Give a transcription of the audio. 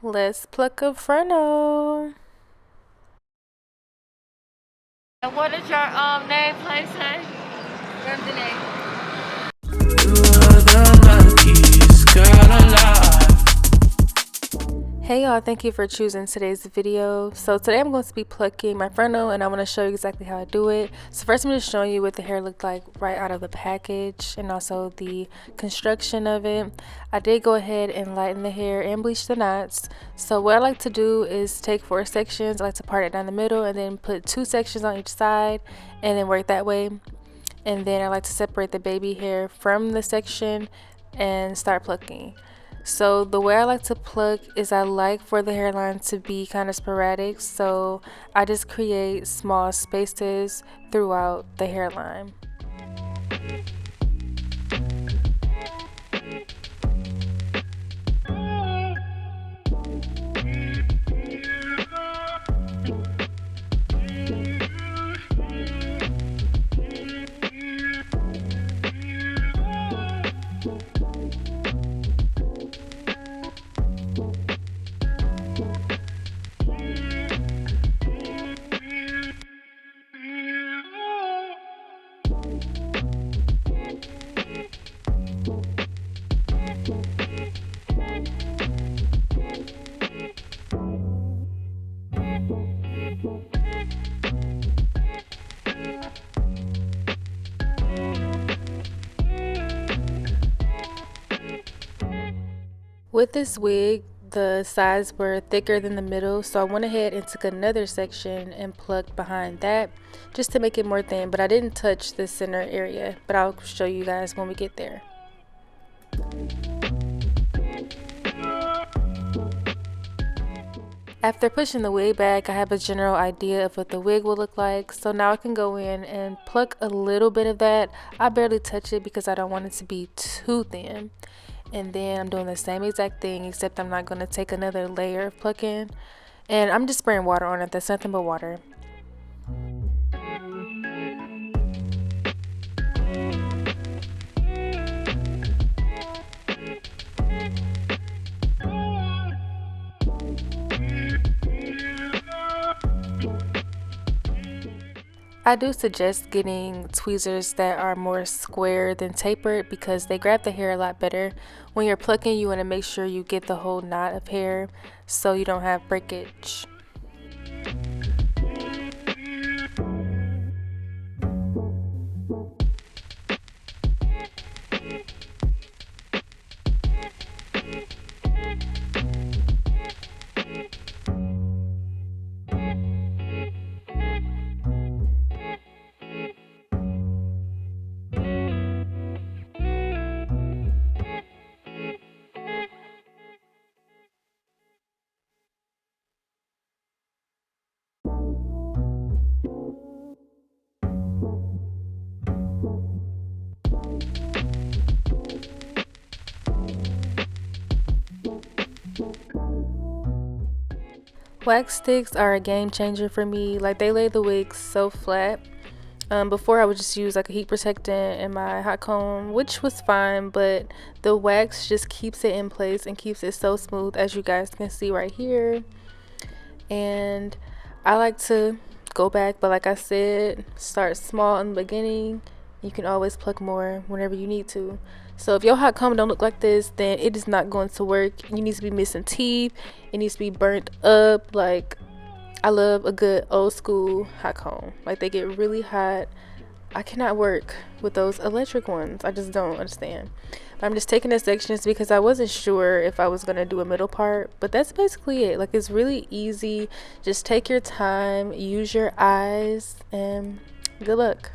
Let's pluck a frontal. And what is your name, place name? Where's the name? Hey y'all, thank you for choosing today's video. So today I'm going to be plucking my frontal and I want to show you exactly how I do it. So first I'm just showing you what the hair looked like right out of the package and also the construction of it. I did go ahead and lighten the hair and bleach the knots. So what I like to do is take 4 sections. I like to part it down the middle and then put 2 sections on each side and then work that way. And then I like to separate the baby hair from the section and start plucking. So the way I like to pluck is I like for the hairline to be kind of sporadic, so I just create small spaces throughout the hairline. With this wig, the sides were thicker than the middle, so I went ahead and took another section and plucked behind that just to make it more thin, but I didn't touch the center area, but I'll show you guys when we get there. After pushing the wig back, I have a general idea of what the wig will look like, so now I can go in and pluck a little bit of that. I barely touch it because I don't want it to be too thin. And then I'm doing the same exact thing, except I'm not going to take another layer of plucking, and I'm just spraying water on it. That's nothing but water. I do suggest getting tweezers that are more square than tapered because they grab the hair a lot better. When you're plucking, you want to make sure you get the whole knot of hair so you don't have breakage. Wax sticks are a game changer for me. Like, they lay the wig so flat. Before I would just use like a heat protectant and my hot comb, which was fine, but the wax just keeps it in place and keeps it so smooth, as you guys can see right here. And I like to go back, but like I said, start small in the beginning. You can always pluck more whenever you need to. So if your hot comb don't look like this, then it is not going to work. You need to be missing teeth. It needs to be burnt up. Like, I love a good old school hot comb. Like, they get really hot. I cannot work with those electric ones. I just don't understand. But I'm just taking the sections because I wasn't sure if I was going to do a middle part. But that's basically it. Like, it's really easy. Just take your time, use your eyes, and good luck.